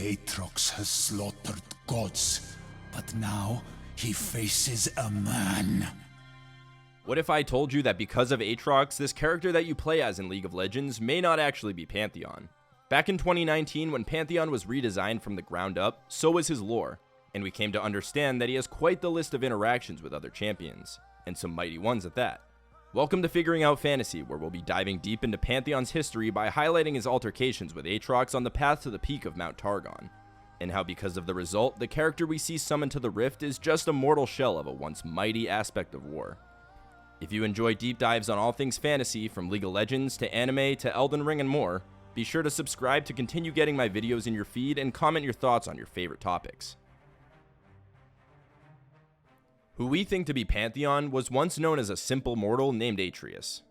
Aatrox has slaughtered gods, but now he faces a man. What if I told you that because of Aatrox, this character that you play as in League of Legends may not actually be Pantheon? Back in 2019, when Pantheon was redesigned from the ground up, so was his lore, and we came to understand that he has quite the list of interactions with other champions, and some mighty ones at that. Welcome to Figuring Out Fantasy, where we'll be diving deep into Pantheon's history by highlighting his altercations with Aatrox on the path to the peak of Mount Targon, and how because of the result, the character we see summoned to the Rift is just a mortal shell of a once mighty aspect of war. If you enjoy deep dives on all things fantasy, from League of Legends to anime to Elden Ring and more, be sure to subscribe to continue getting my videos in your feed and comment your thoughts on your favorite topics. Who we think to be Pantheon was once known as a simple mortal named Atreus.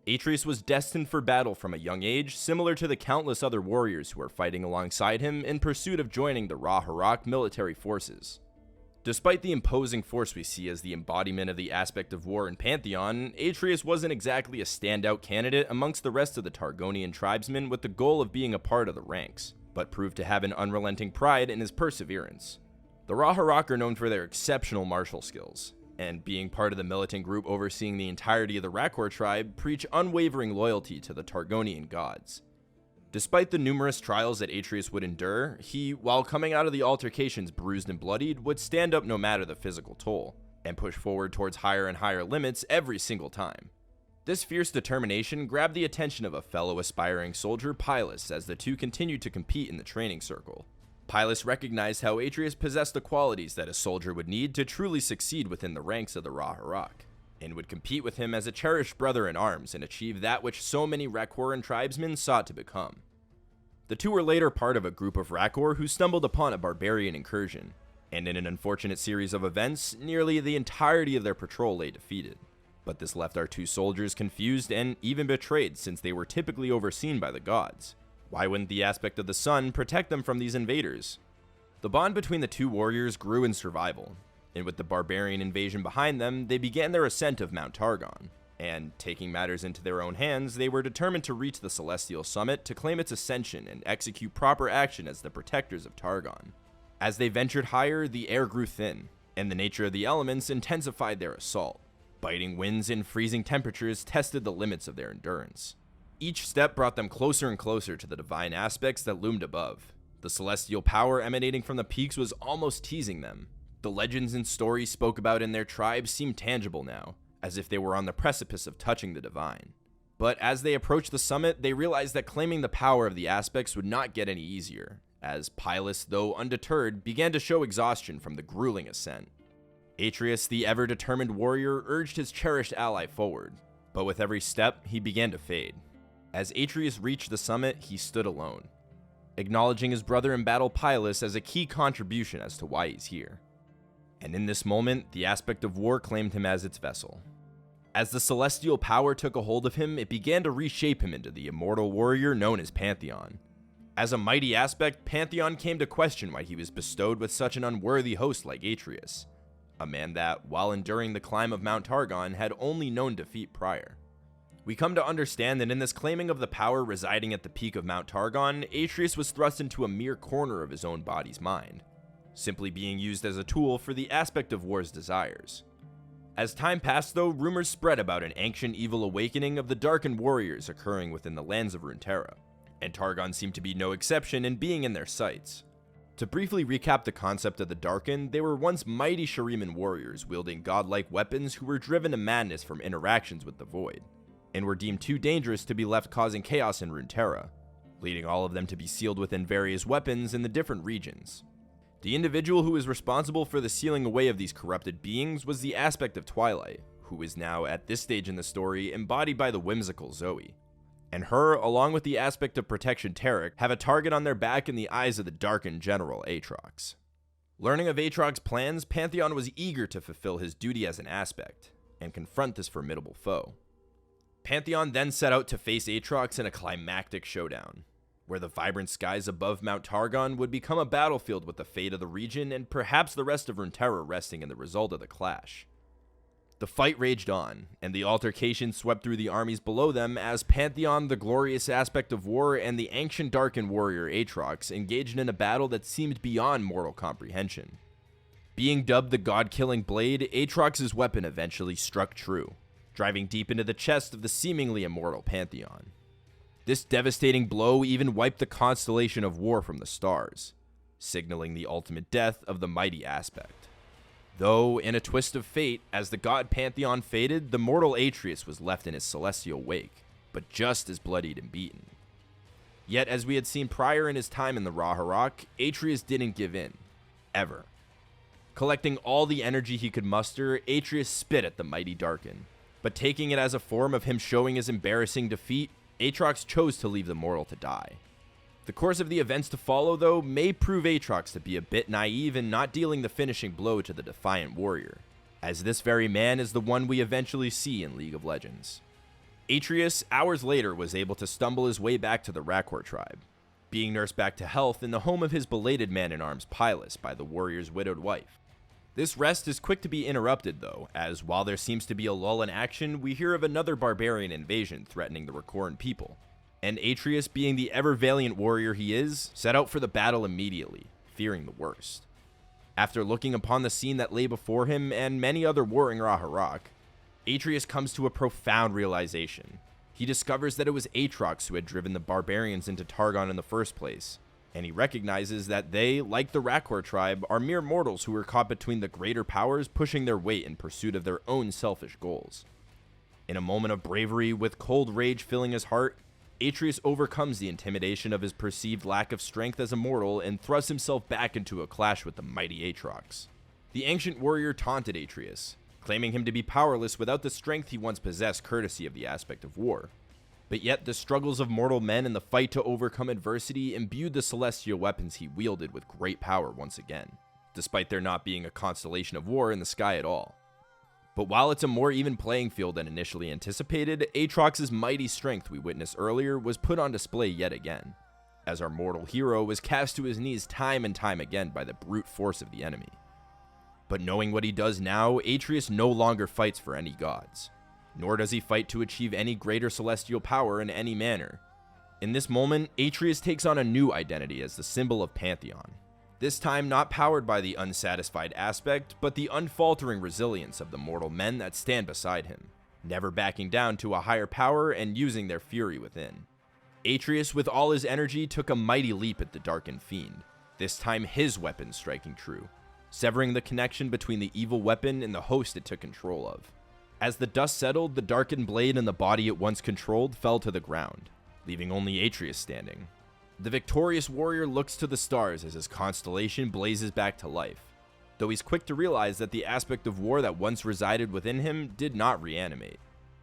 Atreus was destined for battle from a young age, similar to the countless other warriors who are fighting alongside him in pursuit of joining the Rework military forces. Despite the imposing force we see as the embodiment of the aspect of war in Pantheon, Atreus wasn't exactly a standout candidate amongst the rest of the Targonian tribesmen with the goal of being a part of the ranks, but proved to have an unrelenting pride in his perseverance. The Rework are known for their exceptional martial skills, and being part of the militant group overseeing the entirety of the Rakor tribe, preach unwavering loyalty to the Targonian gods. Despite the numerous trials that Atreus would endure, he, while coming out of the altercations bruised and bloodied, would stand up no matter the physical toll, and push forward towards higher and higher limits every single time. This fierce determination grabbed the attention of a fellow aspiring soldier, Pylus, as the two continued to compete in the training circle. Pylus recognized how Atreus possessed the qualities that a soldier would need to truly succeed within the ranks of the Rework, and would compete with him as a cherished brother in arms and achieve that which so many Rakoran tribesmen sought to become. The two were later part of a group of Rakor who stumbled upon a barbarian incursion, and in an unfortunate series of events, nearly the entirety of their patrol lay defeated. But this left our two soldiers confused and even betrayed, since they were typically overseen by the gods. Why wouldn't the aspect of the sun protect them from these invaders? The bond between the two warriors grew in survival, and with the barbarian invasion behind them, they began their ascent of Mount Targon, and, taking matters into their own hands, they were determined to reach the Celestial Summit to claim its ascension and execute proper action as the protectors of Targon. As they ventured higher, the air grew thin, and the nature of the elements intensified their assault. Biting winds and freezing temperatures tested the limits of their endurance. Each step brought them closer and closer to the divine aspects that loomed above. The celestial power emanating from the peaks was almost teasing them. The legends and stories spoke about in their tribes seemed tangible now, as if they were on the precipice of touching the divine. But as they approached the summit, they realized that claiming the power of the aspects would not get any easier, as Pylus, though undeterred, began to show exhaustion from the grueling ascent. Atreus, the ever-determined warrior, urged his cherished ally forward, but with every step, he began to fade. As Atreus reached the summit, he stood alone, acknowledging his brother in battle Pylus as a key contribution as to why he's here. And in this moment, the aspect of war claimed him as its vessel. As the celestial power took a hold of him, it began to reshape him into the immortal warrior known as Pantheon. As a mighty aspect, Pantheon came to question why he was bestowed with such an unworthy host like Atreus, a man that, while enduring the climb of Mount Targon, had only known defeat prior. We come to understand that in this claiming of the power residing at the peak of Mount Targon, Atreus was thrust into a mere corner of his own body's mind, simply being used as a tool for the aspect of war's desires. As time passed though, rumors spread about an ancient evil awakening of the Darkin warriors occurring within the lands of Runeterra, and Targon seemed to be no exception in being in their sights. To briefly recap the concept of the Darkin, they were once mighty Shuriman warriors wielding godlike weapons who were driven to madness from interactions with the Void, and were deemed too dangerous to be left causing chaos in Runeterra, leading all of them to be sealed within various weapons in the different regions. The individual who was responsible for the sealing away of these corrupted beings was the aspect of Twilight, who is now, at this stage in the story, embodied by the whimsical Zoe. And her, along with the aspect of Protection Tarek, have a target on their back in the eyes of the Darkin general, Aatrox. Learning of Aatrox's plans, Pantheon was eager to fulfill his duty as an aspect, and confront this formidable foe. Pantheon then set out to face Aatrox in a climactic showdown, where the vibrant skies above Mount Targon would become a battlefield with the fate of the region and perhaps the rest of Runeterra resting in the result of the clash. The fight raged on, and the altercation swept through the armies below them as Pantheon, the glorious aspect of war, and the ancient Darkin warrior Aatrox engaged in a battle that seemed beyond mortal comprehension. Being dubbed the god-killing blade, Aatrox's weapon eventually struck true, driving deep into the chest of the seemingly immortal Pantheon. This devastating blow even wiped the constellation of war from the stars, signaling the ultimate death of the mighty aspect. Though, in a twist of fate, as the god Pantheon faded, the mortal Atreus was left in his celestial wake, but just as bloodied and beaten. Yet, as we had seen prior in his time in the Rework, Atreus didn't give in. Ever. Collecting all the energy he could muster, Atreus spit at the mighty Darkin, but taking it as a form of him showing his embarrassing defeat, Aatrox chose to leave the mortal to die. The course of the events to follow, though, may prove Aatrox to be a bit naive in not dealing the finishing blow to the defiant warrior, as this very man is the one we eventually see in League of Legends. Atreus, hours later, was able to stumble his way back to the Aatrox tribe, being nursed back to health in the home of his belated man-in-arms Pylus by the warrior's widowed wife. This rest is quick to be interrupted, though, as while there seems to be a lull in action, we hear of another barbarian invasion threatening the Rekoran people, and Atreus, being the ever-valiant warrior he is, set out for the battle immediately, fearing the worst. After looking upon the scene that lay before him and many other warring Rework, Atreus comes to a profound realization. He discovers that it was Aatrox who had driven the barbarians into Targon in the first place, and he recognizes that they, like the Aatrox tribe, are mere mortals who were caught between the greater powers pushing their weight in pursuit of their own selfish goals. In a moment of bravery, with cold rage filling his heart, Atreus overcomes the intimidation of his perceived lack of strength as a mortal and thrusts himself back into a clash with the mighty Aatrox. The ancient warrior taunted Atreus, claiming him to be powerless without the strength he once possessed courtesy of the aspect of war. But yet the struggles of mortal men and the fight to overcome adversity imbued the celestial weapons he wielded with great power once again, despite there not being a constellation of war in the sky at all. But while it's a more even playing field than initially anticipated, Aatrox's mighty strength we witnessed earlier was put on display yet again, as our mortal hero was cast to his knees time and time again by the brute force of the enemy. But knowing what he does now, Atreus no longer fights for any gods, nor does he fight to achieve any greater celestial power in any manner. In this moment, Atreus takes on a new identity as the symbol of Pantheon. This time not powered by the unsatisfied aspect, but the unfaltering resilience of the mortal men that stand beside him, never backing down to a higher power and using their fury within. Atreus, with all his energy, took a mighty leap at the Darkin fiend, this time his weapon striking true, severing the connection between the evil weapon and the host it took control of. As the dust settled, the Darkin blade and the body it once controlled fell to the ground, leaving only Atreus standing. The victorious warrior looks to the stars as his constellation blazes back to life, though he's quick to realize that the aspect of war that once resided within him did not reanimate.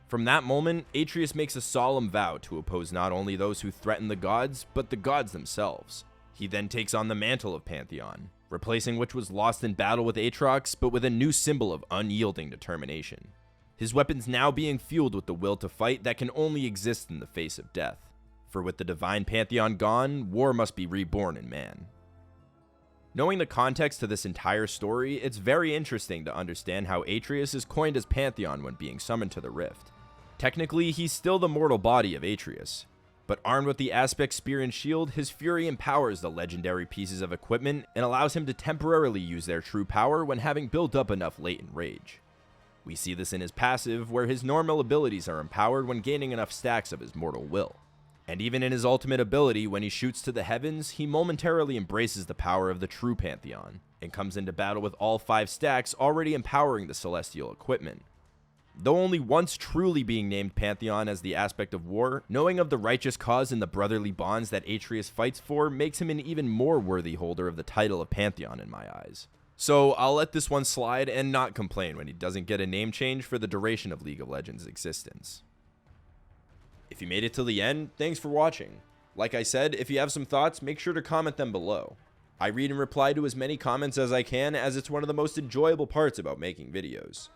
From that moment, Atreus makes a solemn vow to oppose not only those who threaten the gods, but the gods themselves. He then takes on the mantle of Pantheon, replacing which was lost in battle with Aatrox, but with a new symbol of unyielding determination. His weapons now being fueled with the will to fight that can only exist in the face of death. For with the divine Pantheon gone, war must be reborn in man. Knowing the context to this entire story, it's very interesting to understand how Atreus is coined as Pantheon when being summoned to the Rift. Technically, he's still the mortal body of Atreus, but armed with the aspect spear and shield, his fury empowers the legendary pieces of equipment and allows him to temporarily use their true power when having built up enough latent rage. We see this in his passive, where his normal abilities are empowered when gaining enough stacks of his mortal will. And even in his ultimate ability, when he shoots to the heavens, he momentarily embraces the power of the true Pantheon, and comes into battle with all 5 stacks already empowering the celestial equipment. Though only once truly being named Pantheon as the aspect of war, knowing of the righteous cause and the brotherly bonds that Atreus fights for makes him an even more worthy holder of the title of Pantheon in my eyes. So I'll let this one slide and not complain when he doesn't get a name change for the duration of League of Legends' existence. If you made it till the end, thanks for watching. Like I said, if you have some thoughts, make sure to comment them below. I read and reply to as many comments as I can, as it's one of the most enjoyable parts about making videos.